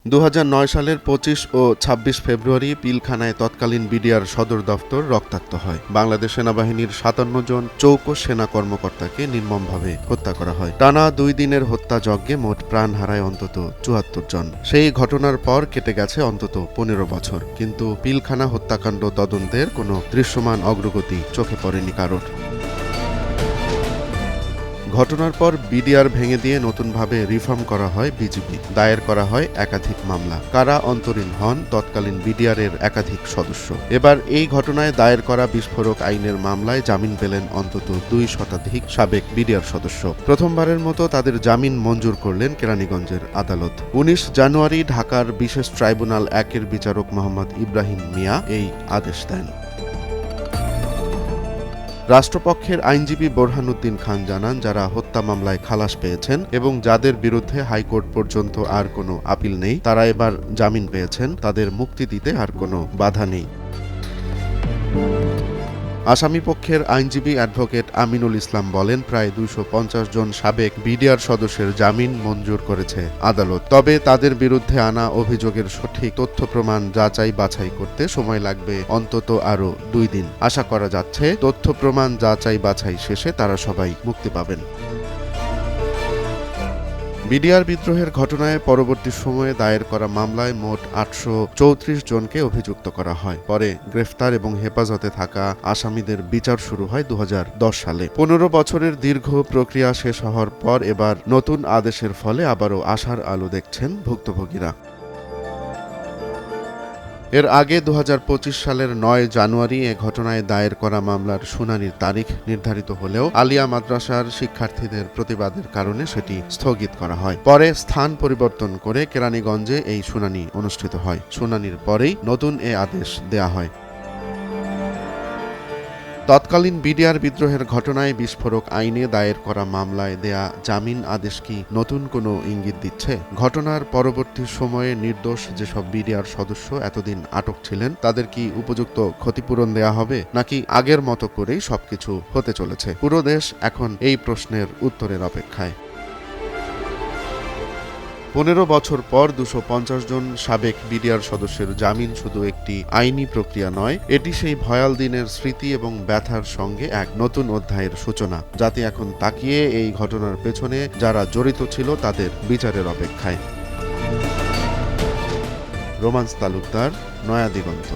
২০০৯ সালের ২৫ ও ২৬ ফেব্রুয়ারি পিলখানায় তৎকালীন বিডিআর সদর দফতর রক্তাক্ত হয়। বাংলাদেশ সেনাবাহিনীর ৫৭ জন চৌকস সেনা কর্মকর্তাকে নির্মমভাবে হত্যা করা হয়। টানা ২ দিনের হত্যাযজ্ঞে মোট প্রাণ হারায় অন্তত ৭৪ জন। সেই ঘটনার পর কেটে গেছে অন্তত ১৫ বছর, কিন্তু পিলখানা হত্যাকাণ্ড তদন্তের কোনো দৃশ্যমান অগ্রগতি চোখে পড়েনি কারোর। ঘটনার পর বিডিআর ভেঙে দিয়ে নতুনভাবে রিফর্ম করা হয় বিজিবি। দায়ের করা হয় একাধিক মামলা। কারা অন্তরীণ হন তৎকালীন বিডিআরের একাধিক সদস্য। এবার এই ঘটনায় দায়ের করা বিস্ফোরক আইনের মামলায় জামিন পেলেন অন্তত ২ শতাধিক সাবেক বিডিআর সদস্য। প্রথমবারের মতো তাদের জামিন মঞ্জুর করলেন কেরানীগঞ্জের আদালত। ১৯ জানুয়ারি ঢাকার বিশেষ ট্রাইব্যুনাল ১-এর বিচারক মোহাম্মদ ইব্রাহিম মিয়া এই আদেশ দেন। রাষ্ট্রপক্ষের আইনজীবী বোরহানুদ্দিন খান জানান, যারা হত্যা মামলায় খালাস পেয়েছেন এবং যাদের বিরুদ্ধে হাইকোর্ট পর্যন্ত আর কোনো আপিল নেই, তারা এবার জামিন পেয়েছেন। তাদের মুক্তি দিতে আর কোনো বাধা নেই। আসামি পক্ষের আইনজীবী অ্যাডভোকেট আমিনুল ইসলাম বলেন, প্রায় ২৫০ জন সাবেক বিডিআর সদস্যের জামিন মঞ্জুর করেছে আদালত। তবে তাদের বিরুদ্ধে আনা অভিযোগের সঠিক তথ্য প্রমাণ যাচাই বাছাই করতে সময় লাগবে অন্তত আরও ২ দিন। আশা করা যাচ্ছে তথ্য প্রমাণ যাচাই বাছাই শেষে তারা সবাই মুক্তি পাবেন। বিডিআর বিদ্রোহের ঘটনায় পরবর্তী সময়ে দায়ের করা মামলায় মোট ৮৩৪ জনকে অভিযুক্ত করা হয়। পরে গ্রেফতার এবং হেফাজতে থাকা আসামিদের বিচার শুরু হয় ২০১০ সালে। ১৫ বছরের দীর্ঘ প্রক্রিয়া শেষ হওয়ার পর এবার নতুন আদেশের ফলে আবারও আশার আলো দেখছেন ভুক্তভোগীরা। এর আগে ২০২৫ সালের ৯ জানুয়ারি এ ঘটনায় দায়ের করা মামলার শুনানির তারিখ নির্ধারিত হলেও আলিয়া মাদ্রাসার শিক্ষার্থীদের প্রতিবাদের কারণে সেটি স্থগিত করা হয়। পরে স্থান পরিবর্তন করে কেরানীগঞ্জে এই শুনানি অনুষ্ঠিত হয়। শুনানির পরেই নতুন এ আদেশ দেয়া হয়। তৎকালীন বিডিআর বিদ্রোহের ঘটনায় বিস্ফোরক আইনে দায়ের করা মামলায় দেয়া জামিন আদেশ কি নতুন কোনো ইঙ্গিত দিচ্ছে? ঘটনার পরবর্তী সময়ে নির্দোষ যেসব বিডিআর সদস্য এতদিন আটক ছিলেন, তাদের কি উপযুক্ত ক্ষতিপূরণ দেয়া হবে, নাকি আগের মতো করেই সবকিছু হতে চলেছে? পুরো দেশ এখন এই প্রশ্নের উত্তরের অপেক্ষায়। ১৫ বছর পর ২৫০ জন সাবেক বিডিআর সদস্যের জামিন শুধু একটি আইনি প্রক্রিয়া নয়, এটি সেই ভয়াল দিনের স্মৃতি এবং ব্যথার সঙ্গে এক নতুন অধ্যায়ের সূচনা। জাতি এখন তাকিয়ে এই ঘটনার পেছনে যারা জড়িত ছিল তাদের বিচারের অপেক্ষায়। রোমান্স তালুকদার, নয়া দিগন্ত।